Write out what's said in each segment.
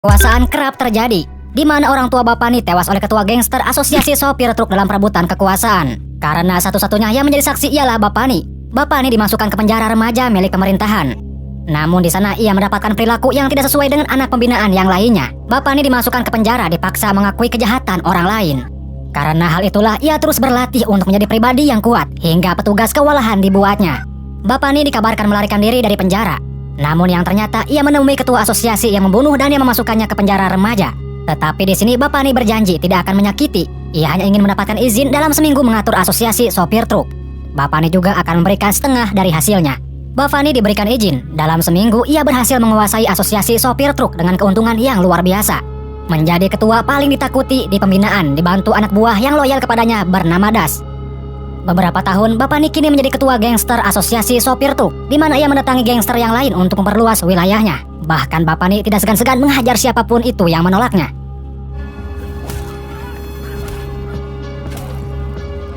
Kekuasaan kerap terjadi, di mana orang tua Bapani tewas oleh ketua gangster asosiasi sopir truk dalam perebutan kekuasaan. Karena satu-satunya yang menjadi saksi ialah Bapani. Bapani dimasukkan ke penjara remaja milik pemerintahan. Namun di sana ia mendapatkan perilaku yang tidak sesuai dengan anak pembinaan yang lainnya. Bapani dimasukkan ke penjara dipaksa mengakui kejahatan orang lain. Karena hal itulah ia terus berlatih untuk menjadi pribadi yang kuat hingga petugas kewalahan dibuatnya. Bapani dikabarkan melarikan diri dari penjara. Namun yang ternyata ia menemui ketua asosiasi yang membunuh dan yang memasukkannya ke penjara remaja. Tetapi di sini Bapani berjanji tidak akan menyakiti. Ia hanya ingin mendapatkan izin dalam seminggu mengatur asosiasi sopir truk. Bapani juga akan memberikan setengah dari hasilnya. Bapani diberikan izin. Dalam seminggu ia berhasil menguasai asosiasi sopir truk dengan keuntungan yang luar biasa. Menjadi ketua paling ditakuti di pembinaan, dibantu anak buah yang loyal kepadanya bernama Das. Beberapa tahun, Bapani kini menjadi ketua gangster asosiasi sopir truk, di mana ia mendatangi gangster yang lain untuk memperluas wilayahnya. Bahkan Bapani tidak segan-segan menghajar siapapun itu yang menolaknya.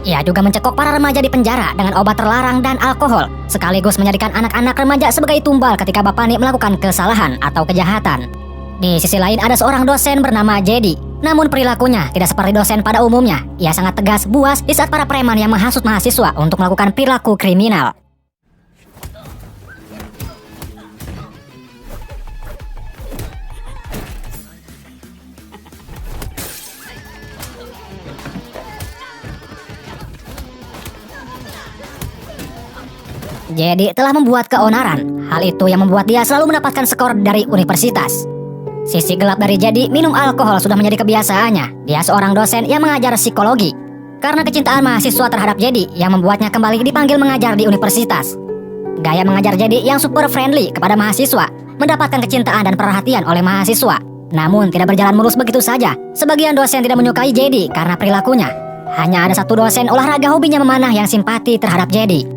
Ia juga mencekok para remaja di penjara dengan obat terlarang dan alkohol, sekaligus menjadikan anak-anak remaja sebagai tumbal ketika Bapani melakukan kesalahan atau kejahatan. Di sisi lain ada seorang dosen bernama Jedi. Namun perilakunya tidak seperti dosen pada umumnya. Ia sangat tegas, buas di saat para preman yang menghasut mahasiswa untuk melakukan perilaku kriminal. Jadi telah membuat keonaran. Hal itu yang membuat dia selalu mendapatkan skor dari universitas. Sisi gelap dari Jedi, minum alkohol sudah menjadi kebiasaannya. Dia seorang dosen yang mengajar psikologi. Karena kecintaan mahasiswa terhadap Jedi yang membuatnya kembali dipanggil mengajar di universitas. Gaya mengajar Jedi yang super friendly kepada mahasiswa mendapatkan kecintaan dan perhatian oleh mahasiswa. Namun tidak berjalan mulus begitu saja. Sebagian dosen tidak menyukai Jedi karena perilakunya. Hanya ada satu dosen olahraga hobinya memanah yang simpati terhadap Jedi.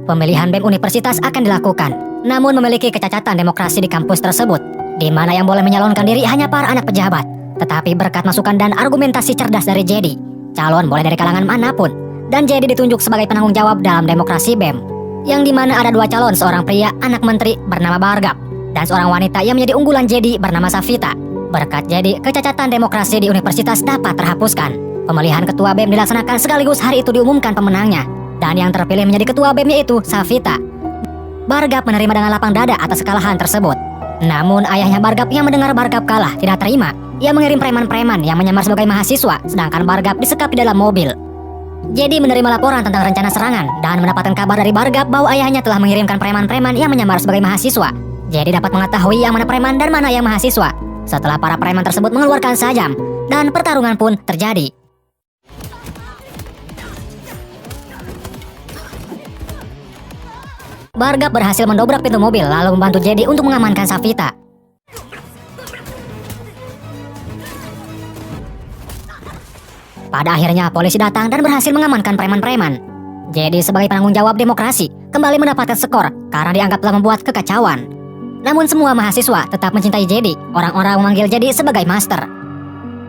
Pemilihan BEM universitas akan dilakukan. Namun memiliki kecacatan demokrasi di kampus tersebut, di mana yang boleh menyalonkan diri hanya para anak pejabat. Tetapi berkat masukan dan argumentasi cerdas dari Jedi, calon boleh dari kalangan manapun. Dan Jedi ditunjuk sebagai penanggung jawab dalam demokrasi BEM, yang di mana ada dua calon, seorang pria anak menteri bernama Bargap dan seorang wanita yang menjadi unggulan Jedi bernama Safita. Berkat Jedi, kecacatan demokrasi di universitas dapat terhapuskan. Pemilihan ketua BEM dilaksanakan sekaligus hari itu diumumkan pemenangnya. Dan yang terpilih menjadi ketua BEM yaitu Safita. Bargap menerima dengan lapang dada atas kekalahan tersebut. Namun ayahnya Bargap yang mendengar Bargap kalah tidak terima. Ia mengirim preman-preman yang menyamar sebagai mahasiswa, sedangkan Bargap disekap di dalam mobil. Jedi menerima laporan tentang rencana serangan dan mendapatkan kabar dari Bargap bahwa ayahnya telah mengirimkan preman-preman yang menyamar sebagai mahasiswa. Jedi dapat mengetahui yang mana preman dan mana yang mahasiswa setelah para preman tersebut mengeluarkan sajam, dan pertarungan pun terjadi. Bargap berhasil mendobrak pintu mobil lalu membantu Jedi untuk mengamankan Safita. Pada akhirnya polisi datang dan berhasil mengamankan preman-preman. Jedi sebagai penanggung jawab demokrasi kembali mendapatkan skor karena dianggap telah membuat kekacauan. Namun semua mahasiswa tetap mencintai Jedi. Orang-orang memanggil Jedi sebagai master.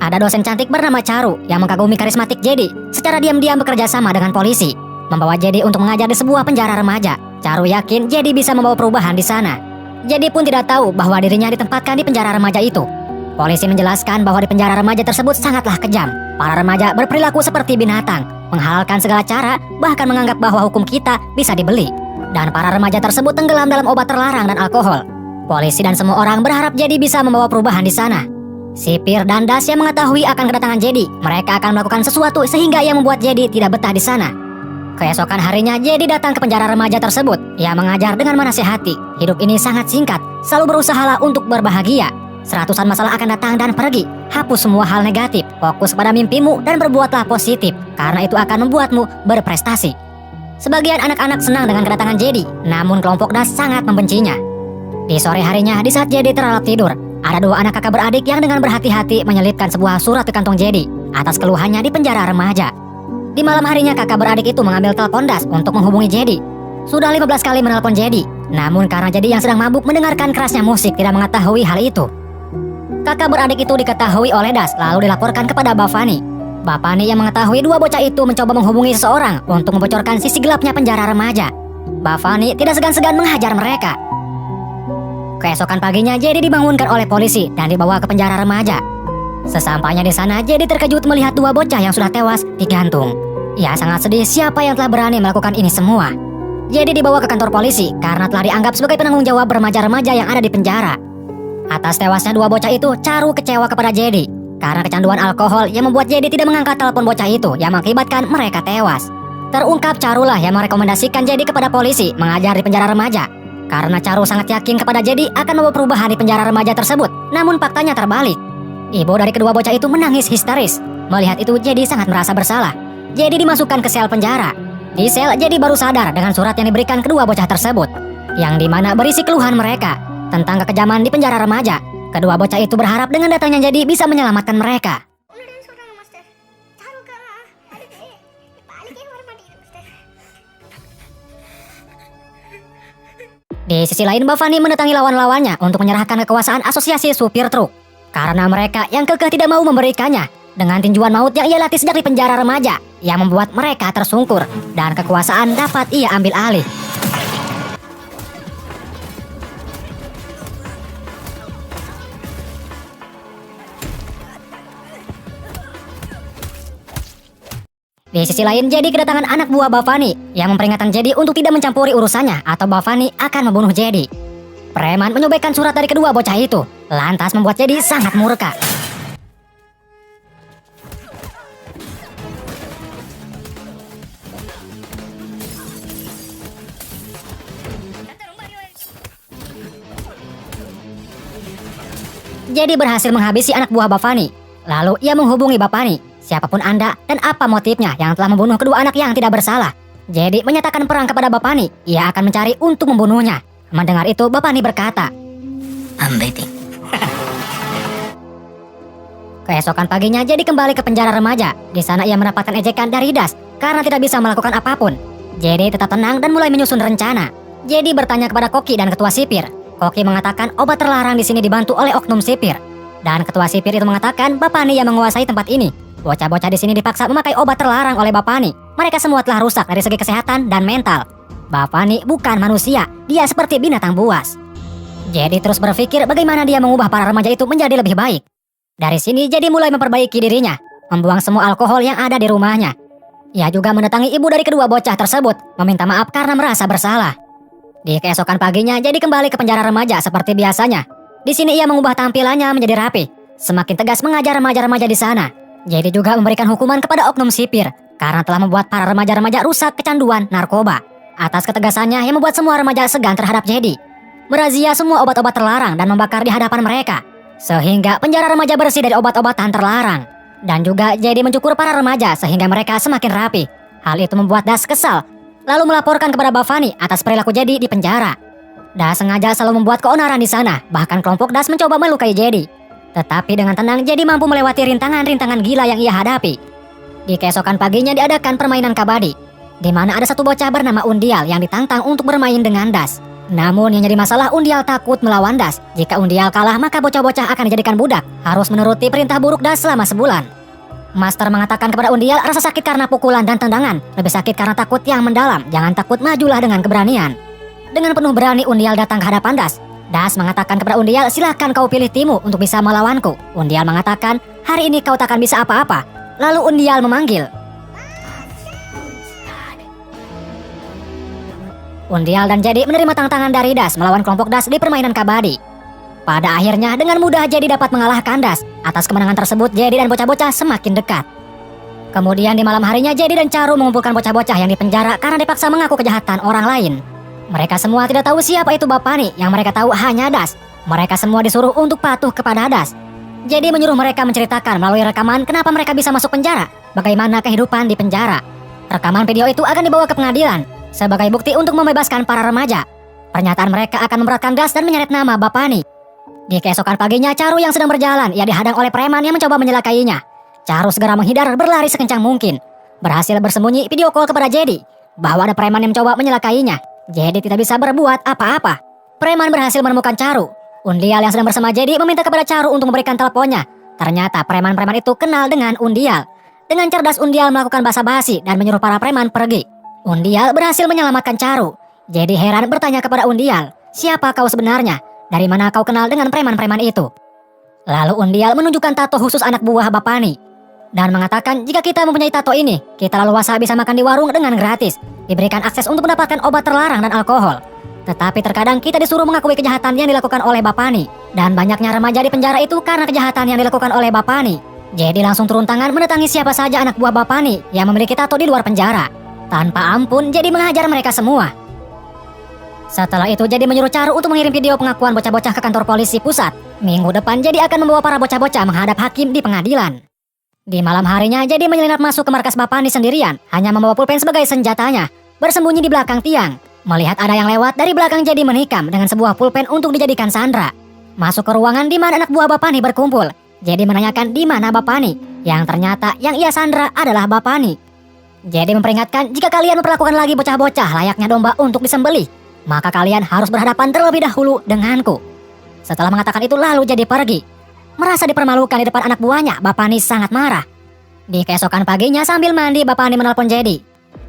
Ada dosen cantik bernama Charu yang mengagumi karismatik Jedi. Secara diam-diam bekerja sama dengan polisi, membawa Jedi untuk mengajar di sebuah penjara remaja. Charu yakin Jedi bisa membawa perubahan di sana. Jedi pun tidak tahu bahwa dirinya ditempatkan di penjara remaja itu. Polisi menjelaskan bahwa di penjara remaja tersebut sangatlah kejam. Para remaja berperilaku seperti binatang, menghalalkan segala cara, bahkan menganggap bahwa hukum kita bisa dibeli. Dan para remaja tersebut tenggelam dalam obat terlarang dan alkohol. Polisi dan semua orang berharap Jedi bisa membawa perubahan di sana. Sipir dan Das yang mengetahui akan kedatangan Jedi, mereka akan melakukan sesuatu sehingga ia membuat Jedi tidak betah di sana. Keesokan harinya Jedi datang ke penjara remaja tersebut. Ia mengajar dengan menasihati, hidup ini sangat singkat, selalu berusahalah untuk berbahagia. Seratusan masalah akan datang dan pergi. Hapus semua hal negatif, fokus pada mimpimu dan berbuatlah positif, karena itu akan membuatmu berprestasi. Sebagian anak-anak senang dengan kedatangan Jedi, namun kelompok Das sangat membencinya. Di sore harinya, di saat Jedi terlelap tidur, ada dua anak kakak beradik yang dengan berhati-hati menyelipkan sebuah surat ke kantong Jedi atas keluhannya di penjara remaja. Di malam harinya kakak beradik itu mengambil telepon Das untuk menghubungi Jedi. Sudah 15 kali menelpon Jedi, namun karena Jedi yang sedang mabuk mendengarkan kerasnya musik tidak mengetahui hal itu. Kakak beradik itu diketahui oleh Das lalu dilaporkan kepada Bapani. Bapani yang mengetahui dua bocah itu mencoba menghubungi seseorang untuk membocorkan sisi gelapnya penjara remaja. Bapani tidak segan-segan menghajar mereka. Keesokan paginya Jedi dibangunkan oleh polisi dan dibawa ke penjara remaja. Sesampainya di sana, Jedi terkejut melihat dua bocah yang sudah tewas digantung. Ia sangat sedih siapa yang telah berani melakukan ini semua. Jedi dibawa ke kantor polisi karena telah dianggap sebagai penanggung jawab remaja-remaja yang ada di penjara. Atas tewasnya dua bocah itu, Charu kecewa kepada Jedi karena kecanduan alkohol yang membuat Jedi tidak mengangkat telepon bocah itu yang mengakibatkan mereka tewas. Terungkap Charu lah yang merekomendasikan Jedi kepada polisi mengajar di penjara remaja. Karena Charu sangat yakin kepada Jedi akan membawa perubahan di penjara remaja tersebut. Namun faktanya terbalik. Ibu dari kedua bocah itu menangis histeris. Melihat itu Jedi sangat merasa bersalah. Jedi dimasukkan ke sel penjara. Di sel Jedi baru sadar dengan surat yang diberikan kedua bocah tersebut, yang dimana berisi keluhan mereka tentang kekejaman di penjara remaja. Kedua bocah itu berharap dengan datangnya Jedi bisa menyelamatkan mereka. Di sisi lain, Bavani mendatangi lawan-lawannya untuk menyerahkan kekuasaan asosiasi supir truk. Karena mereka yang kekeh tidak mau memberikannya dengan tinjuan maut yang ia latih sejak di penjara remaja, yang membuat mereka tersungkur dan kekuasaan dapat ia ambil alih. Di sisi lain, Jedi kedatangan anak buah Bavani yang memperingatkan Jedi untuk tidak mencampuri urusannya atau Bavani akan membunuh Jedi. Preman menyobekkan surat dari kedua bocah itu, lantas membuat Jedi sangat murka. Jedi berhasil menghabisi anak buah Bavani. Lalu ia menghubungi Bavani, siapapun Anda dan apa motifnya yang telah membunuh kedua anak yang tidak bersalah. Jedi menyatakan perang kepada Bavani, ia akan mencari untuk membunuhnya. Mendengar itu, Bavani berkata, I'm waiting. Keesokan paginya, Jedi kembali ke penjara remaja. Di sana ia mendapatkan ejekan dari Das karena tidak bisa melakukan apapun. Jedi tetap tenang dan mulai menyusun rencana. Jedi bertanya kepada Koki dan ketua sipir. Koki mengatakan obat terlarang di sini dibantu oleh oknum sipir. Dan ketua sipir itu mengatakan Bavani yang menguasai tempat ini. Bocah-bocah di sini dipaksa memakai obat terlarang oleh Bavani. Mereka semua telah rusak dari segi kesehatan dan mental. Bavani bukan manusia, dia seperti binatang buas. Jedi terus berpikir bagaimana dia mengubah para remaja itu menjadi lebih baik. Dari sini Jedi mulai memperbaiki dirinya, membuang semua alkohol yang ada di rumahnya. Ia juga mendatangi ibu dari kedua bocah tersebut, meminta maaf karena merasa bersalah. Di keesokan paginya, Jedi kembali ke penjara remaja seperti biasanya. Di sini ia mengubah tampilannya menjadi rapi, semakin tegas mengajar remaja-remaja di sana. Jedi juga memberikan hukuman kepada oknum sipir karena telah membuat para remaja-remaja rusak kecanduan narkoba. Atas ketegasannya yang membuat semua remaja segan terhadap Jedi. Merazia semua obat-obat terlarang dan membakar di hadapan mereka, sehingga penjara remaja bersih dari obat-obatan terlarang. Dan juga Jedi mencukur para remaja sehingga mereka semakin rapi. Hal itu membuat Das kesal, lalu melaporkan kepada Bavani atas perilaku Jedi di penjara. Das sengaja selalu membuat keonaran di sana, bahkan kelompok Das mencoba melukai Jedi. Tetapi dengan tenang Jedi mampu melewati rintangan-rintangan gila yang ia hadapi. Di keesokan paginya diadakan permainan kabadi, di mana ada satu bocah bernama Undial yang ditantang untuk bermain dengan Das. Namun yang jadi masalah, Undial takut melawan Das. Jika Undial kalah maka bocah-bocah akan dijadikan budak, harus menuruti perintah buruk Das selama sebulan. Master mengatakan kepada Undial rasa sakit karena pukulan dan tendangan, lebih sakit karena takut yang mendalam, jangan takut, majulah dengan keberanian. Dengan penuh berani Undial datang ke hadapan Das. Das mengatakan kepada Undial, silahkan kau pilih timmu untuk bisa melawanku. Undial mengatakan, hari ini kau takkan bisa apa-apa. Lalu Undial memanggil. Undial dan Jedi menerima tantangan dari Das melawan kelompok Das di permainan kabadi. Pada akhirnya dengan mudah Jedi dapat mengalahkan Das. Atas kemenangan tersebut Jedi dan bocah-bocah semakin dekat. Kemudian di malam harinya Jedi dan Charu mengumpulkan bocah-bocah yang dipenjara karena dipaksa mengaku kejahatan orang lain. Mereka semua tidak tahu siapa itu Bavani, yang mereka tahu hanya Das. Mereka semua disuruh untuk patuh kepada Das. Jedi menyuruh mereka menceritakan melalui rekaman kenapa mereka bisa masuk penjara, bagaimana kehidupan di penjara. Rekaman video itu akan dibawa ke pengadilan sebagai bukti untuk membebaskan para remaja. Pernyataan mereka akan memberatkan Das dan menyeret nama Bavani. Di keesokan paginya, Charu yang sedang berjalan, ia dihadang oleh preman yang mencoba menyelakainya. Charu segera menghindar, berlari sekencang mungkin. Berhasil bersembunyi, video call kepada Jedi bahwa ada preman yang mencoba menyelakainya. Jedi tidak bisa berbuat apa-apa. Preman berhasil menemukan Charu. Undial yang sedang bersama Jedi meminta kepada Charu untuk memberikan teleponnya. Ternyata preman-preman itu kenal dengan Undial. Dengan cerdas Undial melakukan basa-basi dan menyuruh para preman pergi. Undial berhasil menyelamatkan Charu. Jedi heran bertanya kepada Undial, siapa kau sebenarnya? dari mana kau kenal dengan preman-preman itu? Lalu Undial menunjukkan tato khusus anak buah Bapani dan mengatakan jika kita mempunyai tato ini, kita leluasa bisa makan di warung dengan gratis, diberikan akses untuk mendapatkan obat terlarang dan alkohol. Tetapi terkadang kita disuruh mengakui kejahatan yang dilakukan oleh Bapani, dan banyaknya remaja di penjara itu karena kejahatan yang dilakukan oleh Bapani. Jadi langsung turun tangan mendatangi siapa saja anak buah Bapani yang memiliki tato di luar penjara. Tanpa ampun, jadi menghajar mereka semua. Setelah itu jadi menyuruh Charu untuk mengirim video pengakuan bocah-bocah ke kantor polisi pusat. Minggu depan jadi akan membawa para bocah-bocah menghadap hakim di pengadilan. Di malam harinya jadi menyelinap masuk ke markas Bapani sendirian, hanya membawa pulpen sebagai senjatanya, bersembunyi di belakang tiang. Melihat ada yang lewat dari belakang jadi menikam dengan sebuah pulpen untuk dijadikan sandera. Masuk ke ruangan di mana anak buah Bapani berkumpul, jadi menanyakan di mana Bapani, yang ternyata yang ia sandera adalah Bapani. Jadi memperingatkan jika kalian memperlakukan lagi bocah-bocah layaknya domba untuk disembelih, maka kalian harus berhadapan terlebih dahulu denganku. Setelah mengatakan itu lalu jadi pergi. Merasa dipermalukan di depan anak buahnya, Bapani sangat marah. Di keesokan paginya sambil mandi, Bapani menelpon Jedi.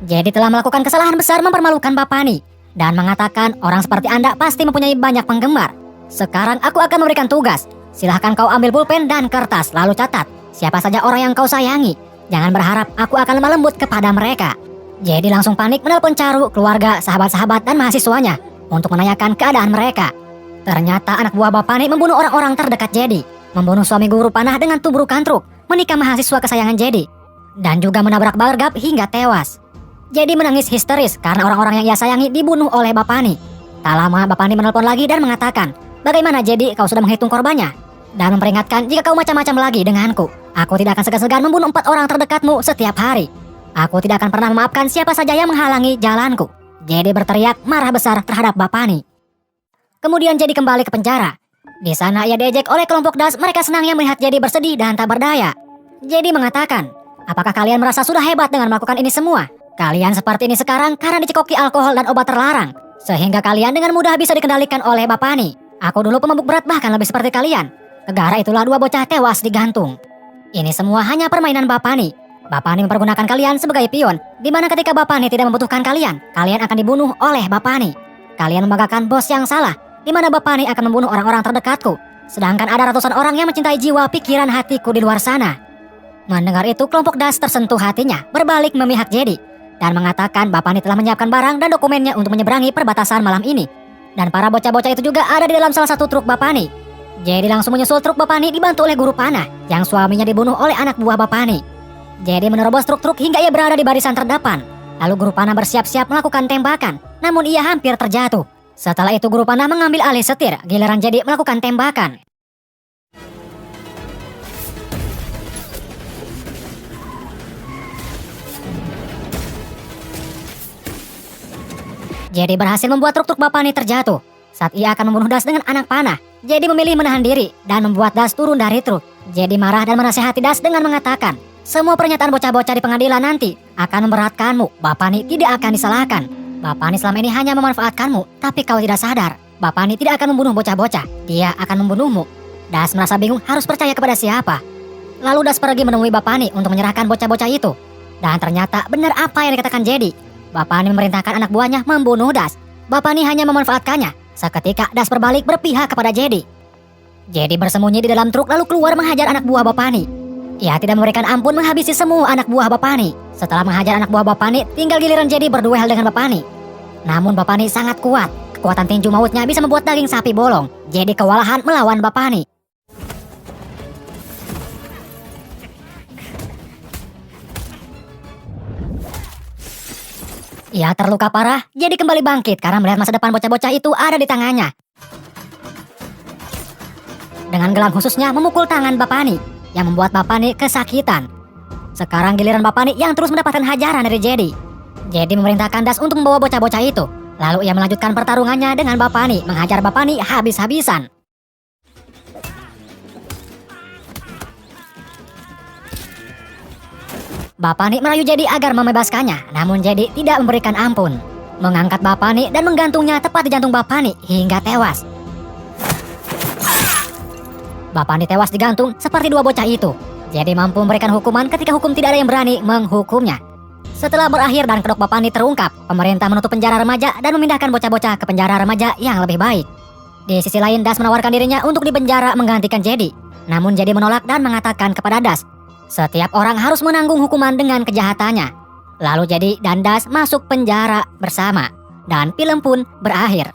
Jedi telah melakukan kesalahan besar mempermalukan Bapani dan mengatakan orang seperti Anda pasti mempunyai banyak penggemar. Sekarang aku akan memberikan tugas. Silahkan kau ambil pulpen dan kertas lalu catat siapa saja orang yang kau sayangi. Jangan berharap aku akan lemah lembut kepada mereka. Jedi langsung panik menelpon Charu, keluarga, sahabat-sahabat dan mahasiswanya untuk menanyakan keadaan mereka. Ternyata anak buah Bapani membunuh orang-orang terdekat Jedi, membunuh suami guru panah dengan tuburukan truk, menikam mahasiswa kesayangan Jedi, dan juga menabrak Bargab hingga tewas. Jedi menangis histeris karena orang-orang yang ia sayangi dibunuh oleh Bapani. Tak lama Bapani menelpon lagi dan mengatakan, bagaimana Jedi, kau sudah menghitung korbannya? Dan memperingatkan jika kau macam-macam lagi denganku, aku tidak akan segan-segan membunuh 4 orang terdekatmu setiap hari. Aku tidak akan pernah memaafkan siapa saja yang menghalangi jalanku. Jedi berteriak marah besar terhadap Bapani. Kemudian Jedi kembali ke penjara. Di sana ia diejek oleh kelompok Das. Mereka senangnya melihat Jedi bersedih dan tak berdaya. Jedi mengatakan, apakah kalian merasa sudah hebat dengan melakukan ini semua? Kalian seperti ini sekarang karena dicekoki alkohol dan obat terlarang, sehingga kalian dengan mudah bisa dikendalikan oleh Bapani. Aku dulu pemabuk berat bahkan lebih seperti kalian. Gegara itulah 2 bocah tewas digantung. Ini semua hanya permainan Bapani. Bapani mempergunakan kalian sebagai pion, di mana ketika Bapani tidak membutuhkan kalian, kalian akan dibunuh oleh Bapani. Kalian membanggakan bos yang salah, di mana Bapani akan membunuh orang-orang terdekatku, sedangkan ada ratusan orang yang mencintai jiwa pikiran hatiku di luar sana. Mendengar itu, kelompok Das tersentuh hatinya, berbalik memihak Jedi, dan mengatakan Bapani telah menyiapkan barang dan dokumennya untuk menyeberangi perbatasan malam ini. Dan para bocah-bocah itu juga ada di dalam salah satu truk Bapani. Jedi langsung menyusul truk Bapani dibantu oleh guru panah, yang suaminya dibunuh oleh anak buah Bapani. Jedi menerobos truk-truk hingga ia berada di barisan terdepan. Lalu guru panah bersiap-siap melakukan tembakan, namun ia hampir terjatuh. Setelah itu guru panah mengambil alih setir, giliran Jedi melakukan tembakan. Jedi berhasil membuat truk-truk Bapani terjatuh. Saat ia akan membunuh Das dengan anak panah, Jedi memilih menahan diri dan membuat Das turun dari truk. Jedi marah dan menasihati Das dengan mengatakan, semua pernyataan bocah-bocah di pengadilan nanti akan memberatkanmu. Bapani tidak akan disalahkan. Bapani selama ini hanya memanfaatkanmu, tapi kau tidak sadar. Bapani tidak akan membunuh bocah-bocah, dia akan membunuhmu. Das merasa bingung harus percaya kepada siapa. Lalu Das pergi menemui Bapani untuk menyerahkan bocah-bocah itu. Dan ternyata benar apa yang dikatakan Jedi. Bapani memerintahkan anak buahnya membunuh Das. Bapani hanya memanfaatkannya. Seketika Das berbalik berpihak kepada Jedi. Jedi bersembunyi di dalam truk lalu keluar menghajar anak buah Bapani. Ia tidak memberikan ampun menghabisi semua anak buah Bapani. Setelah menghajar anak buah Bapani, tinggal giliran Jedi berduel dengan Bapani. Namun Bapani sangat kuat. Kekuatan tinju mautnya bisa membuat daging sapi bolong. Jedi kewalahan melawan Bapani. Ia terluka parah, Jedi kembali bangkit karena melihat masa depan bocah-bocah itu ada di tangannya. Dengan gelang khususnya memukul tangan Bapani, yang membuat Bapani kesakitan. Sekarang giliran Bapani yang terus mendapatkan hajaran dari Jedi. Jedi memerintahkan Das untuk membawa bocah-bocah itu. Lalu ia melanjutkan pertarungannya dengan Bapani, menghajar Bapani habis-habisan. Bapani merayu Jedi agar membebaskannya, namun Jedi tidak memberikan ampun. Mengangkat Bapani dan menggantungnya tepat di jantung Bapani hingga tewas. Bapani tewas digantung seperti 2 bocah itu. Jedi mampu memberikan hukuman ketika hukum tidak ada yang berani menghukumnya. Setelah berakhir dan kedok Bapani terungkap, pemerintah menutup penjara remaja dan memindahkan bocah-bocah ke penjara remaja yang lebih baik. Di sisi lain, Das menawarkan dirinya untuk dipenjara menggantikan Jedi. Namun Jedi menolak dan mengatakan kepada Das, setiap orang harus menanggung hukuman dengan kejahatannya. Lalu Jedi dan Das masuk penjara bersama, dan film pun berakhir.